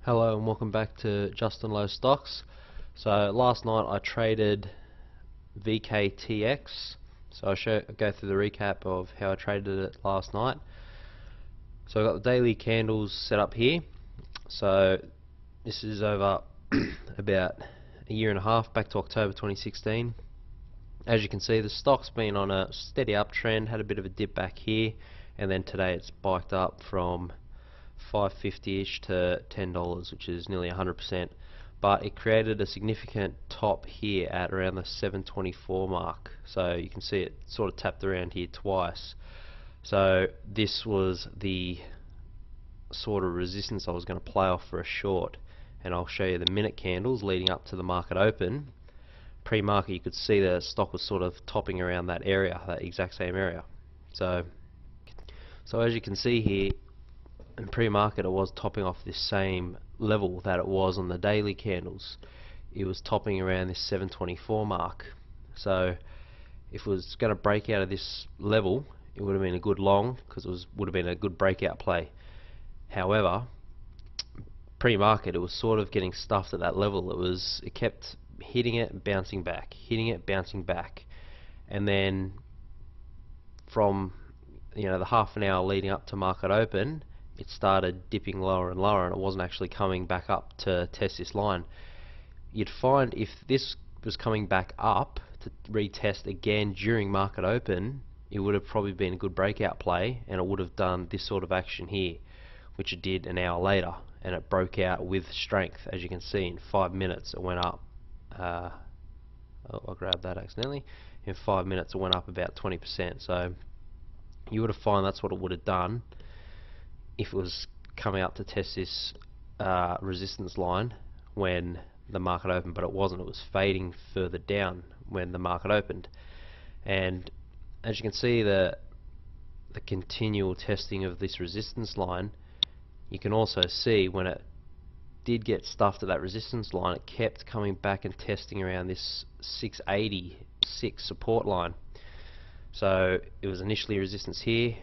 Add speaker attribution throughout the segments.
Speaker 1: Hello and welcome back to Justin Low Stocks. So last night I traded VKTX. So I'll go through the recap of how I traded it last night. So I got the daily candles set up here. So this is over about a year and a half, back to October 2016. As you can see, the stock's been on a steady uptrend, had a bit of a dip back here, and then today it's spiked up from 550-ish to $10, which is nearly 100%. But it created a significant top here at around the 724 mark. So you can see it sort of tapped around here twice. So this was the sort of resistance I was going to play off for a short. And I'll show you the minute candles leading up to the market open. Pre-market, you could see the stock was sort of topping around that area, that exact same area. So as you can see here, in pre-market it was topping off this same level that it was on the daily candles. It was topping around this 724 mark. So if it was going to break out of this level, it would have been a good long, because it would have been a good breakout play. However, pre-market it was sort of getting stuffed at that level. It kept hitting it and bouncing back, hitting it, bouncing back, and then from the half an hour leading up to market open, it started dipping lower and lower, and it wasn't actually coming back up to test this line. You'd find if this was coming back up to retest again during market open, it would have probably been a good breakout play, and it would have done this sort of action here, which it did an hour later, and it broke out with strength. As you can see, in 5 minutes it went up. I grabbed that accidentally. In 5 minutes it went up about 20%. So you would have found that's what it would have done if it was coming up to test this resistance line when the market opened, but it wasn't. It was fading further down when the market opened. And as you can see, the continual testing of this resistance line, you can also see when it did get stuffed at that resistance line, it kept coming back and testing around this 686 support line. So it was initially resistance here,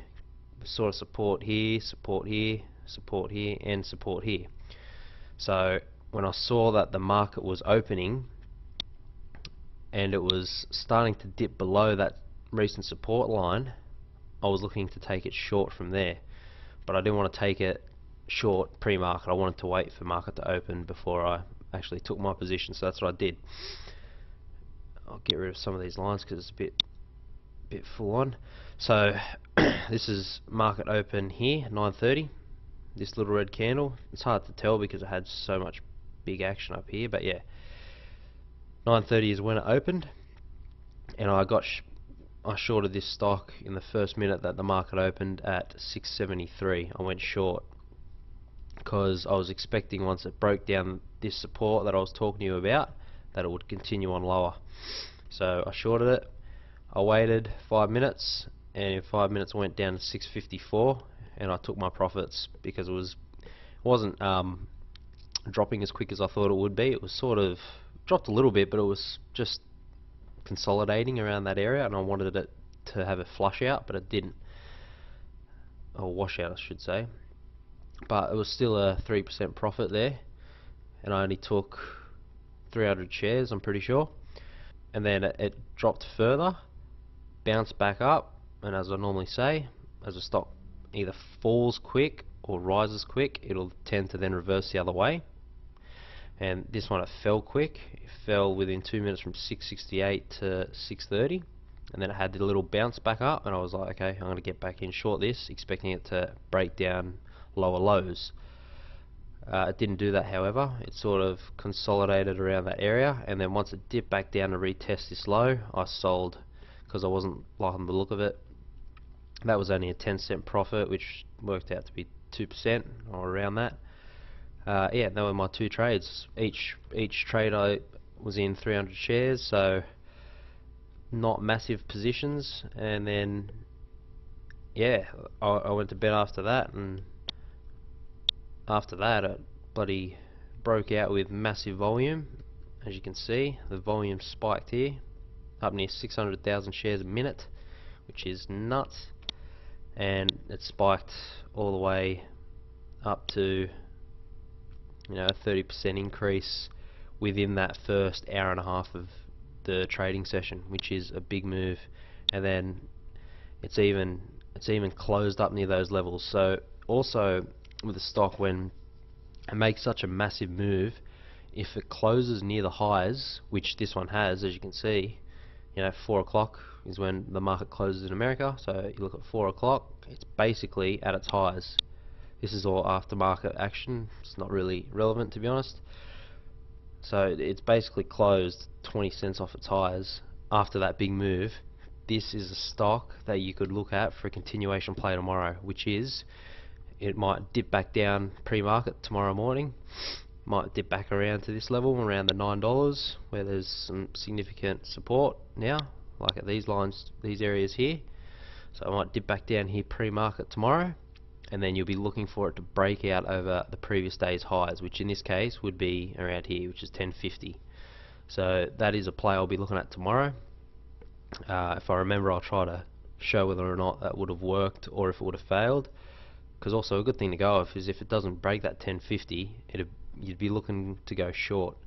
Speaker 1: sort of support here, support here, support here, and support here. So when I saw that the market was opening and it was starting to dip below that recent support line, I was looking to take it short from there. But I didn't want to take it short pre-market. I wanted to wait for market to open before I actually took my position, so that's what I did. I'll get rid of some of these lines because it's a bit full on. So this is market open here, 9:30. This little red candle, it's hard to tell because it had so much big action up here, but yeah, 9:30 is when it opened, and I shorted this stock in the first minute that the market opened at 673. I went short because I was expecting once it broke down this support that I was talking to you about, that it would continue on lower. So I shorted it. I waited 5 minutes, and in 5 minutes I went down to 654, and I took my profits because it wasn't dropping as quick as I thought it would be. It was sort of dropped a little bit, but it was just consolidating around that area, and I wanted it to have a flush out, but it didn't. Or wash out, I should say. But it was still a 3% profit there, and I only took 300 shares, I'm pretty sure. And then it dropped further, bounced back up, and as I normally say, as a stock either falls quick or rises quick, it'll tend to then reverse the other way. And this one, it fell quick. It fell within 2 minutes from 668 to 630, and then it had the little bounce back up, and I was like, okay, I'm going to get back in short this, expecting it to break down lower lows. It didn't do that, however. It sort of consolidated around that area, and then once it dipped back down to retest this low, I sold because I wasn't liking the look of it. That was only a 10-cent profit, which worked out to be 2% or around that. Yeah, they were my two trades. Each trade I was in 300 shares, so not massive positions. And then yeah, I went to bed after that, and after that it bloody broke out with massive volume. As you can see, the volume spiked here up near 600,000 shares a minute, which is nuts, and it spiked all the way up to a 30% increase within that first hour and a half of the trading session, which is a big move. And then it's even closed up near those levels. So also with the stock, when it makes such a massive move, if it closes near the highs, which this one has, as you can see, 4 o'clock is when the market closes in America, so you look at 4 o'clock, it's basically at its highs. This is all aftermarket action, it's not really relevant, to be honest. So it's basically closed 20 cents off its highs after that big move. This is a stock that you could look at for a continuation play tomorrow, which is, it might dip back down pre-market tomorrow morning, might dip back around to this level, around the $9, where there's some significant support now, like at these lines, these areas here. So I might dip back down here pre-market tomorrow, and then you'll be looking for it to break out over the previous day's highs, which in this case would be around here, which is 10.50. So that is a play I'll be looking at tomorrow. If I remember, I'll try to show whether or not that would have worked or if it would have failed. Because also a good thing to go off is if it doesn't break that 10.50, you'd be looking to go short.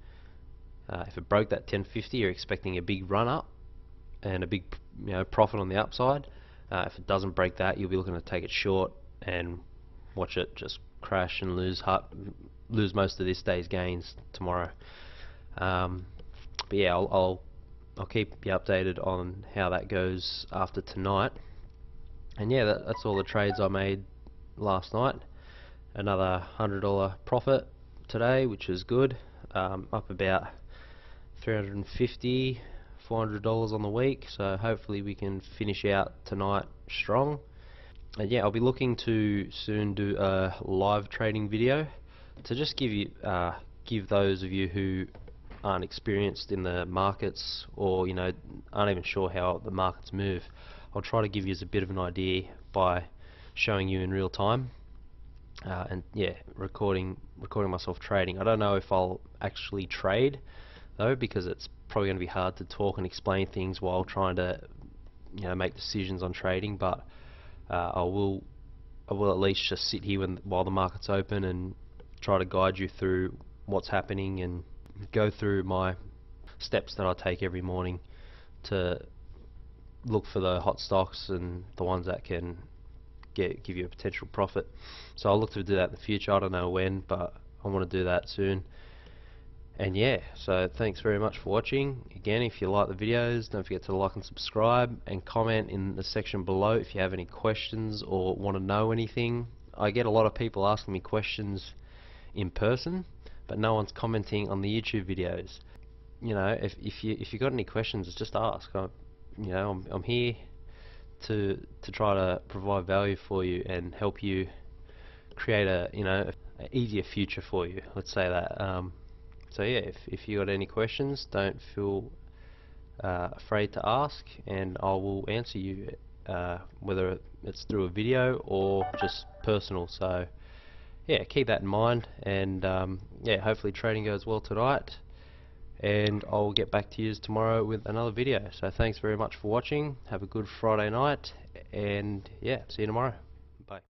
Speaker 1: If it broke that 1050, you're expecting a big run up and a big profit on the upside. If it doesn't break that, you'll be looking to take it short and watch it just crash and lose most of this day's gains tomorrow. But yeah, I'll keep you updated on how that goes after tonight. And yeah, that's all the trades I made last night. Another $100 profit today, which is good. Up about $350, $400 on the week, so hopefully we can finish out tonight strong. And yeah, I'll be looking to soon do a live trading video to just give those of you who aren't experienced in the markets, or aren't even sure how the markets move. I'll try to give you a bit of an idea by showing you in real time. And yeah, recording myself trading. I don't know if I'll actually trade though, because it's probably going to be hard to talk and explain things while trying to make decisions on trading. But I will at least just sit here while the market's open and try to guide you through what's happening and go through my steps that I take every morning to look for the hot stocks and the ones that can give you a potential profit. So I'll look to do that in the future. I don't know when, but I want to do that soon. And yeah, so thanks very much for watching. Again, if you like the videos, don't forget to like and subscribe, and comment in the section below if you have any questions or want to know anything. I get a lot of people asking me questions in person, but no one's commenting on the YouTube videos. If you got any questions, just ask. I'm here to try to provide value for you and help you create an easier future for you. Let's say that. So yeah, if you got any questions, don't feel afraid to ask, and I will answer you, whether it's through a video or just personal. So yeah, keep that in mind, and yeah, hopefully trading goes well tonight, and I'll get back to you tomorrow with another video. So thanks very much for watching. Have a good Friday night, and yeah, see you tomorrow.